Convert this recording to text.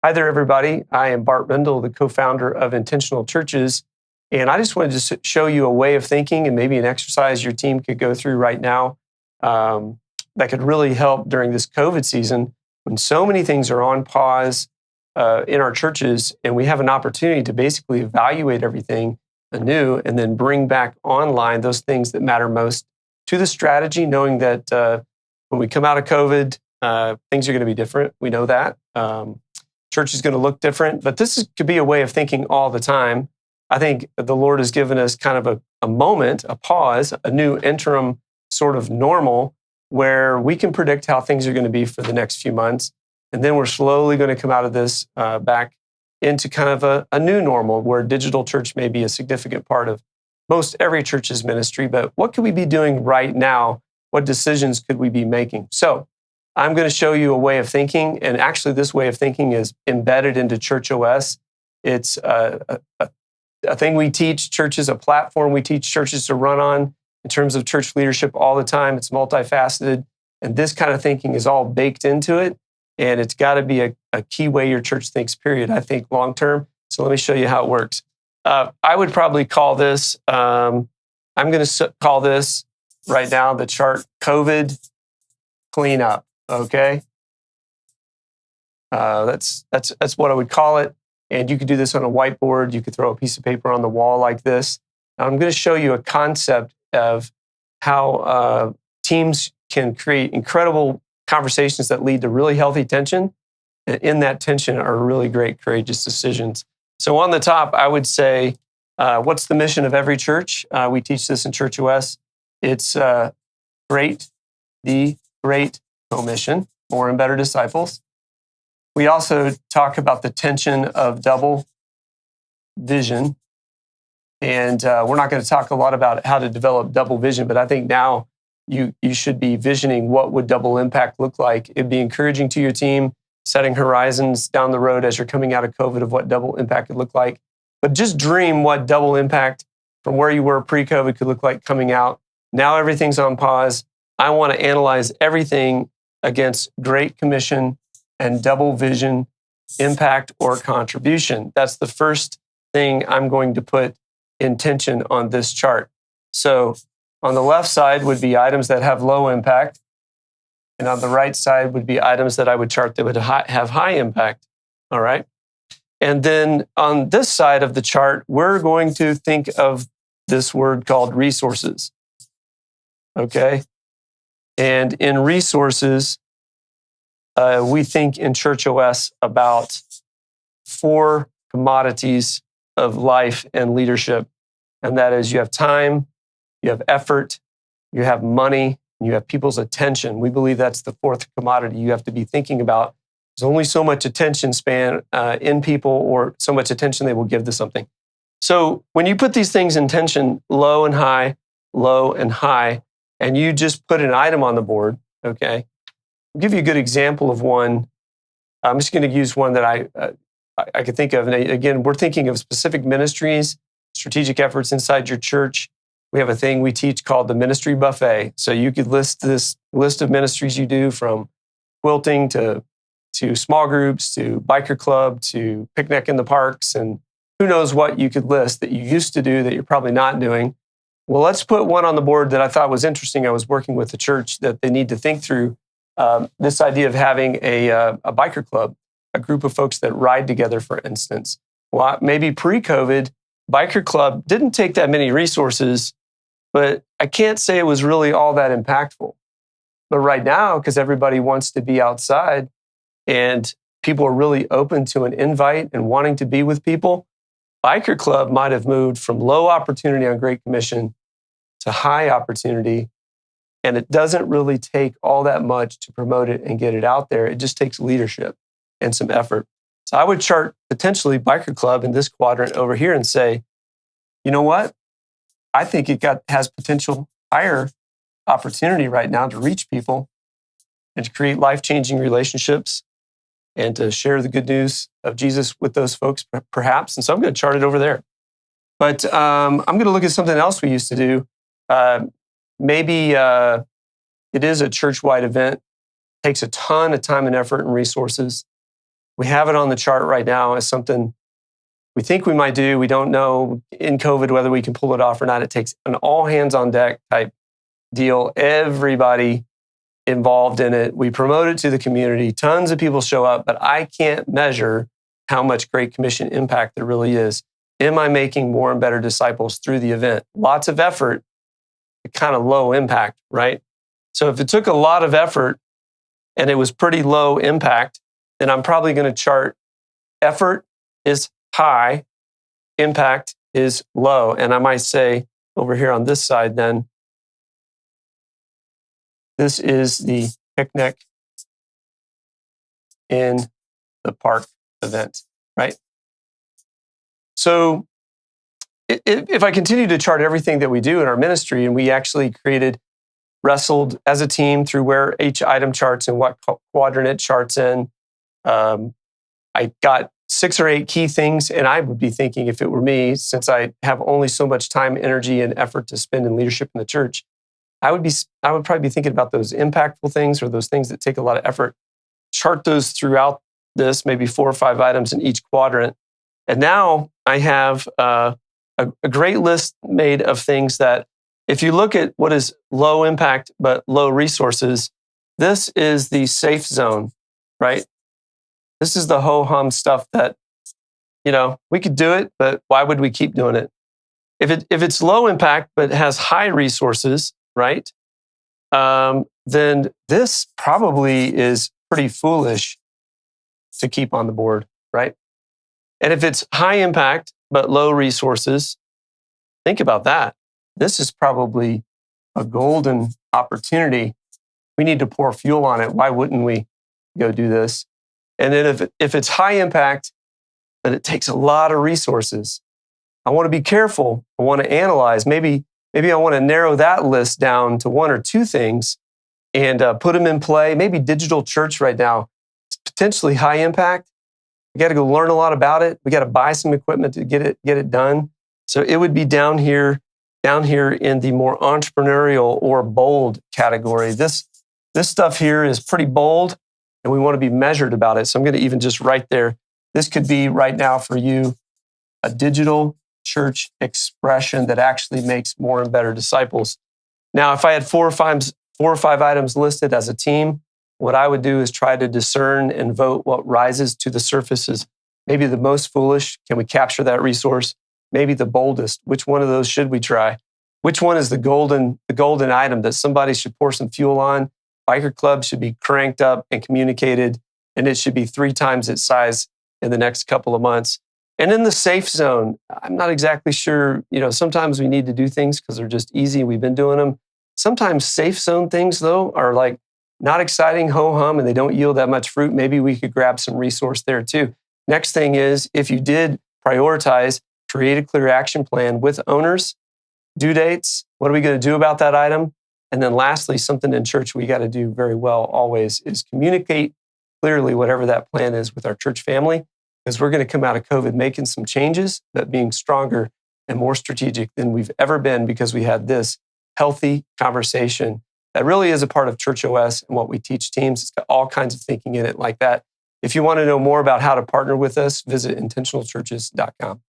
Hi there, everybody. I am Bart, the co-founder of Intentional Churches, and I just wanted to show you a way of thinking and maybe an exercise your team could go through right now that could really help during this COVID season when so many things are on pause in our churches, and we have an opportunity to basically evaluate everything anew and then bring back online those things that matter most to the strategy, knowing that when we come out of COVID, things are going to be different. We know that. Church is going to look different, but could be a way of thinking all the time. I think the Lord has given us kind of a moment, a pause, a new interim sort of normal where we can predict how things are going to be for the next few months. And then we're slowly going to come out of this back into kind of a new normal where digital church may be a significant part of most every church's ministry. But what could we be doing right now? What decisions could we be making? So I'm going to show you a way of thinking, and actually this way of thinking is embedded into Church OS. It's a thing we teach churches, a platform we teach churches to run on in terms of church leadership all the time. It's multifaceted, and this kind of thinking is all baked into it, and it's got to be a key way your church thinks, period, I think, long term. So let me show you how it works. I would probably call this, I'm going to call this right now the chart COVID cleanup. Okay, that's what I would call it. And you could do this on a whiteboard. You could throw a piece of paper on the wall like this. Now, I'm going to show you a concept of how teams can create incredible conversations that lead to really healthy tension. And in that tension are really great, courageous decisions. So on the top, I would say, what's the mission of every church? We teach this in Church OS. It's great, the great commission, more and better disciples. We also talk about the tension of double vision. And we're not going to talk a lot about how to develop double vision, but I think now you should be visioning what would double impact look like. It'd be encouraging to your team, setting horizons down the road as you're coming out of COVID of what double impact could look like. But just dream what double impact from where you were pre-COVID could look like coming out. Now everything's on pause. I want to analyze everything against Great Commission and double vision, impact or contribution. That's the first thing I'm going to put in tension on this chart. So on the left side would be items that have low impact, and on the right side would be items that I would chart that would have high impact. All right. And then on this side of the chart, we're going to think of this word called resources. Okay. And in resources, we think in Church OS about 4 commodities of life and leadership. And that is you have time, you have effort, you have money, and you have people's attention. We believe that's the 4th commodity you have to be thinking about. There's only so much attention span in people, or so much attention they will give to something. So when you put these things in tension, low and high, and you just put an item on the board, okay? I'll give you a good example of one. I'm just going to use one that I could think of. And again, we're thinking of specific ministries, strategic efforts inside your church. We have a thing we teach called the ministry buffet. So you could list this list of ministries you do, from quilting to small groups, to biker club, to picnic in the parks, and who knows what you could list that you used to do that you're probably not doing. Well, let's put one on the board that I thought was interesting. I was working with the church that they need to think through this idea of having a biker club, a group of folks that ride together, for instance. Well, maybe pre-COVID, biker club didn't take that many resources, but I can't say it was really all that impactful. But right now, because everybody wants to be outside and people are really open to an invite and wanting to be with people, biker club might have moved from low opportunity on Great Commission to high opportunity. And it doesn't really take all that much to promote it and get it out there. It just takes leadership and some effort. So I would chart potentially biker club in this quadrant over here and say, you know what? I think it has potential higher opportunity right now to reach people and to create life-changing relationships and to share the good news of Jesus with those folks, perhaps. And so I'm going to chart it over there. But I'm going to look at something else we used to do. Maybe it is a church-wide event, takes a ton of time and effort and resources. We have it on the chart right now as something we think we might do. We don't know in COVID whether we can pull it off or not. It takes an all hands on deck type deal. Everybody involved in it. We promote it to the community. Tons of people show up, but I can't measure how much Great Commission impact there really is. Am I making more and better disciples through the event? Lots of effort, kind of low impact, right? So if it took a lot of effort and it was pretty low impact, then I'm probably going to chart effort is high, impact is low. And I might say over here on this side then, this is the picnic in the park event, right? So if I continue to chart everything that we do in our ministry, and we actually wrestled as a team through where each item charts and what quadrant it charts in, I got 6 or 8 key things, and I would be thinking, if it were me, since I have only so much time, energy, and effort to spend in leadership in the church, I would probably be thinking about those impactful things or those things that take a lot of effort. Chart those throughout this, maybe 4 or 5 items in each quadrant. And now I have a great list made of things that, if you look at what is low impact but low resources, this is the safe zone, right? This is the ho-hum stuff that, we could do it, but why would we keep doing it? If it's low impact but has high resources, right? Then this probably is pretty foolish to keep on the board, right? And if it's high impact but low resources, think about that. This is probably a golden opportunity. We need to pour fuel on it. Why wouldn't we go do this? And then if it's high impact, but it takes a lot of resources, I want to be careful. I want to analyze. Maybe I want to narrow that list down to 1 or 2 things and put them in play. Maybe digital church right now is potentially high impact. We got to go learn a lot about it. We got to buy some equipment to get it done. So it would be down here in the more entrepreneurial or bold category. This stuff here is pretty bold, and we want to be measured about it. So I'm going to even just write there. This could be right now for you a digital church expression that actually makes more and better disciples. Now, if I had 4 or 5 items listed as a team, what I would do is try to discern and vote what rises to the surface is maybe the most foolish. Can we capture that resource? Maybe the boldest. Which one of those should we try? Which one is the golden item that somebody should pour some fuel on? Biker Club should be cranked up and communicated, and it should be 3 times its size in the next couple of months. And in the safe zone, I'm not exactly sure. Sometimes we need to do things because they're just easy. We've been doing them. Sometimes safe zone things, though, are like not exciting, ho-hum, and they don't yield that much fruit. Maybe we could grab some resource there too. Next thing is, if you did prioritize, create a clear action plan with owners, due dates, what are we going to do about that item? And then lastly, something in church we got to do very well always is communicate clearly whatever that plan is with our church family, because we're going to come out of COVID making some changes, but being stronger and more strategic than we've ever been, because we had this healthy conversation that really is a part of Church OS and what we teach teams. It's got all kinds of thinking in it like that. If you want to know more about how to partner with us, visit intentionalchurches.com.